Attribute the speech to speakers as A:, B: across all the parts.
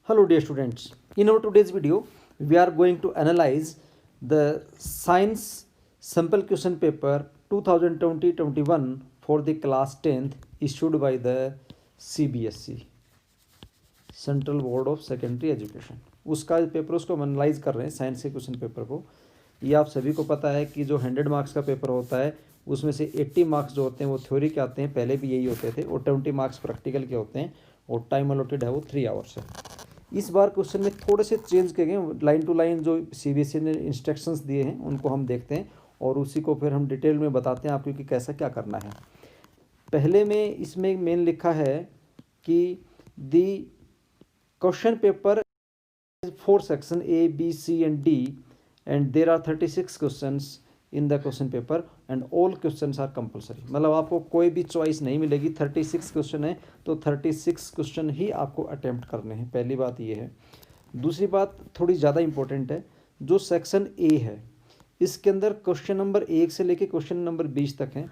A: Hello dear students, in our today's video we are going to analyze the science sample question paper 2020-21 for the class 10th issued by the CBSE central board of secondary education. उसका paper उसको हम analyse कर रहे हैं science के question paper को। ये आप सभी को पता है कि जो 100 मार्क्स का पेपर होता है उसमें से 80 मार्क्स जो होते हैं वो थ्योरी के आते हैं, पहले भी यही होते थे, और 20 मार्क्स प्रैक्टिकल के होते हैं और टाइम अलॉटेड है वो 3 आवर्स है। इस बार क्वेश्चन में थोड़े से चेंज किए गए, लाइन टू लाइन जो CBSE ने इंस्ट्रक्शंस दिए हैं उनको हम देखते हैं और उसी को फिर हम डिटेल में बताते हैं आपको कि कैसा क्या करना है। पहले में इसमें मेन लिखा है कि the question paper 4 section A, B, C and D and there are 36 questions in the question paper and all questions are compulsory। मतलब आपको कोई भी चॉइस नहीं मिलेगी, 36 क्वेश्चन है तो 36 क्वेश्चन ही आपको अटेम्प्ट करने हैं। पहली बात ये है। दूसरी बात थोड़ी ज़्यादा इंपॉर्टेंट है, जो सेक्शन A है इसके अंदर क्वेश्चन नंबर 1 से लेके क्वेश्चन नंबर 20 तक हैं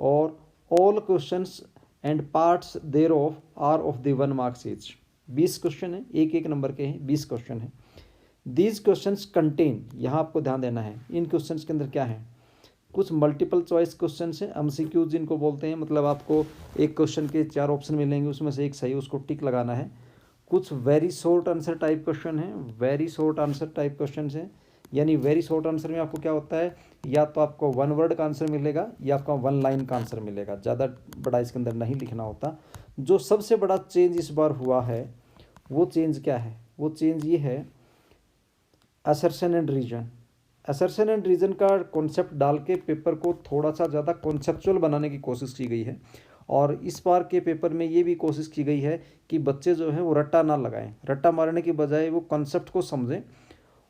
A: और all questions and parts thereof are of the 1 marks each. 20 question है, एक एक नंबर के हैं, 20 क्वेश्चन हैं। दीज क्वेश्चंस कंटेन, यहाँ आपको ध्यान देना है इन क्वेश्चंस के अंदर क्या है, कुछ मल्टीपल चॉइस क्वेश्चंस हैं, MCQ जिनको बोलते हैं, मतलब आपको एक क्वेश्चन के 4 ऑप्शन मिलेंगे, उसमें से एक सही, उसको टिक लगाना है। कुछ very short answer type question हैं, very short answer type question हैं, यानी वेरी शॉर्ट आंसर में आपको क्या होता है, या तो आपको 1 वर्ड का आंसर मिलेगा या आपका 1 लाइन का आंसर मिलेगा, ज़्यादा बड़ा इसके अंदर नहीं लिखना होता। जो सबसे बड़ा चेंज इस बार हुआ है वो चेंज क्या है, वो चेंज ये है assertion and reason. Assertion and reason का कॉन्सेप्ट डाल के पेपर को थोड़ा सा ज़्यादा कॉन्सेप्चुअल बनाने की कोशिश की गई है और इस बार के पेपर में ये भी कोशिश की गई है कि बच्चे जो हैं वो रट्टा ना लगाएं, रट्टा मारने की बजाय वो कॉन्सेप्ट को समझें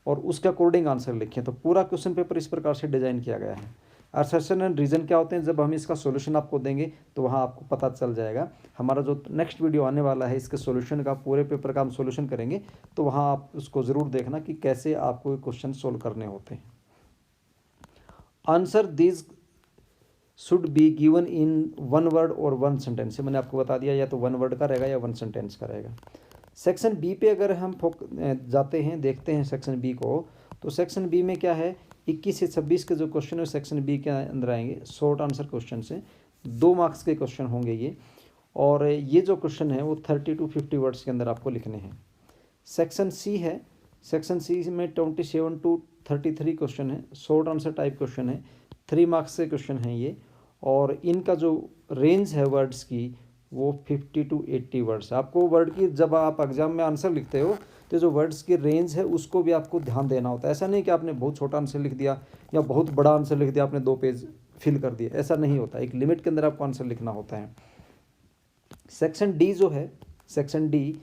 A: और उसके अकॉर्डिंग आंसर लिखें। तो पूरा क्वेश्चन पेपर इस प्रकार से डिज़ाइन किया गया है। असर्शन एंड रीजन क्या होते हैं, जब हम इसका सॉल्यूशन आपको देंगे तो वहाँ आपको पता चल जाएगा। हमारा जो नेक्स्ट वीडियो आने वाला है इसके सॉल्यूशन का, पूरे पेपर का हम सॉल्यूशन करेंगे, तो वहाँ आप उसको ज़रूर देखना कि कैसे आपको क्वेश्चन सोल्व करने होते हैं। Answer this should be given in 1 word और 1 सेंटेंस। मैंने आपको बता दिया या तो 1 वर्ड का रहेगा या 1 सेंटेंस का रहेगा। सेक्शन बी पे अगर हम जाते हैं, देखते हैं सेक्शन बी को, तो सेक्शन बी में क्या है, 21 से 26 के जो क्वेश्चन है सेक्शन बी के अंदर आएंगे। शॉर्ट आंसर क्वेश्चन से 2 मार्क्स के क्वेश्चन होंगे ये, और ये जो क्वेश्चन है वो 30 to 50 वर्ड्स के अंदर आपको लिखने हैं। सेक्शन सी है, सेक्शन सी में 27 to 33 क्वेश्चन है, शॉर्ट आंसर टाइप क्वेश्चन है, 3 मार्क्स के क्वेश्चन हैं ये, और इनका जो रेंज है वर्ड्स की वो 50 to 80 वर्ड्स। आपको वर्ड की, जब आप एग्जाम में आंसर लिखते हो तो जो वर्ड्स की रेंज है उसको भी आपको ध्यान देना होता है। ऐसा नहीं कि आपने बहुत छोटा आंसर लिख दिया या बहुत बड़ा आंसर लिख दिया, आपने 2 पेज फिल कर दिया, ऐसा नहीं होता। एक लिमिट के अंदर आपको आंसर लिखना होता है। सेक्शन डी जो है, सेक्शन डी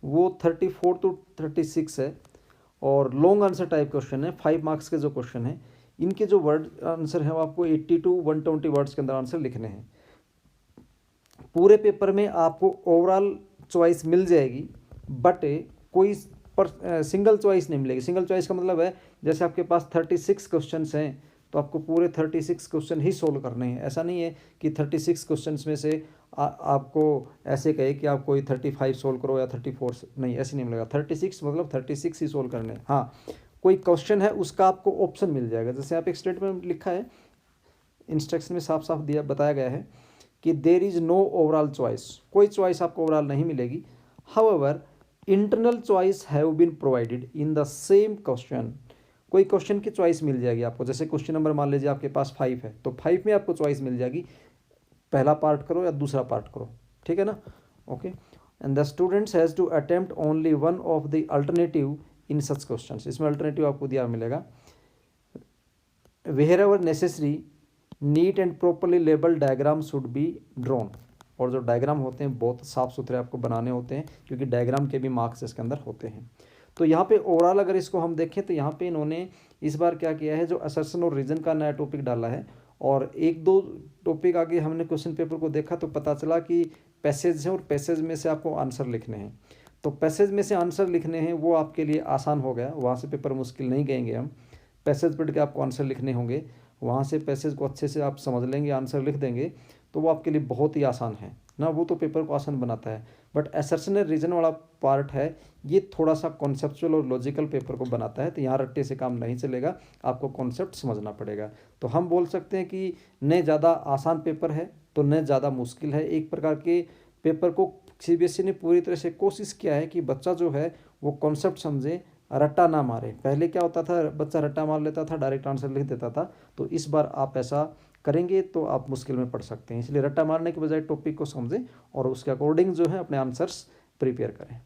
A: वो 34 to 36 है और लॉन्ग आंसर टाइप क्वेश्चन है, 5 मार्क्स के जो क्वेश्चन है इनके जो वर्ड आंसर है वो आपको 80 to 120 वर्ड्स के अंदर आंसर लिखने हैं। पूरे पेपर में आपको ओवरऑल चॉइस मिल जाएगी, बट कोई सिंगल चॉइस नहीं मिलेगी। सिंगल चॉइस का मतलब है जैसे आपके पास 36 क्वेश्चंस हैं तो आपको पूरे 36 क्वेश्चन ही सोल्व करने हैं। ऐसा नहीं है कि 36 क्वेश्चंस में से आपको ऐसे कहे कि आप कोई 35 सोल्व करो या 34, नहीं, ऐसे नहीं मिलेगा। 36 मतलब 36 ही सोल्व करने हैं। हाँ, कोई क्वेश्चन है उसका आपको ऑप्शन मिल जाएगा। जैसे आप एक स्टेटमेंट लिखा है, इंस्ट्रक्शन में साफ साफ दिया बताया गया है कि there is no overall choice, कोई चॉइस आपको ओवरऑल नहीं मिलेगी। However internal choice have been provided in the same question. कोई क्वेश्चन की चॉइस मिल जाएगी आपको, जैसे क्वेश्चन नंबर मान लीजिए आपके पास 5 है तो 5 में आपको चॉइस मिल जाएगी, पहला पार्ट करो या दूसरा पार्ट करो, ठीक है ना। Okay, and the students has to attempt only 1 of the alternative in such question. इसमें अल्टरनेटिव आपको दिया मिलेगा। Wherever necessary neat and properly label diagram should be drawn. और जो डायग्राम होते हैं बहुत साफ़ सुथरे आपको बनाने होते हैं, क्योंकि डायग्राम के भी मार्क्स इसके अंदर होते हैं। तो यहाँ पे ओवरऑल अगर इसको हम देखें तो यहाँ पे इन्होंने इस बार क्या किया है, जो असर्शन और रीजन का नया टॉपिक डाला है, और 1-2 टॉपिक आगे हमने क्वेश्चन पेपर को देखा तो पता चला कि पैसेज है और पैसेज में से आपको आंसर लिखने हैं। तो पैसेज में से आंसर लिखने हैं वो आपके लिए आसान हो गया, वहाँ से पेपर मुश्किल नहीं कहेंगे हम। पैसेज पढ़ के आपको आंसर लिखने होंगे, वहाँ से पैसेज को अच्छे से आप समझ लेंगे, आंसर लिख देंगे, तो वो आपके लिए बहुत ही आसान है। ना, वो तो पेपर को आसान बनाता है। बट असर्शन एंड रीजन वाला पार्ट है, ये थोड़ा सा कॉन्सेप्चुअल और लॉजिकल पेपर को बनाता है। तो यहाँ रट्टे से काम नहीं चलेगा, आपको कॉन्सेप्ट समझना पड़ेगा। तो हम बोल सकते हैं कि न ज़्यादा आसान पेपर है तो न ज़्यादा मुश्किल है। एक प्रकार के पेपर को सीबीएसई ने पूरी तरह से कोशिश किया है कि बच्चा जो है वो कॉन्सेप्ट समझे, रट्टा ना मारे। पहले क्या होता था, बच्चा रट्टा मार लेता था, डायरेक्ट आंसर लिख देता था। तो इस बार आप ऐसा करेंगे तो आप मुश्किल में पड़ सकते हैं। इसलिए रट्टा मारने के बजाय टॉपिक को समझें और उसके अकॉर्डिंग जो है अपने आंसर्स प्रिपेयर करें।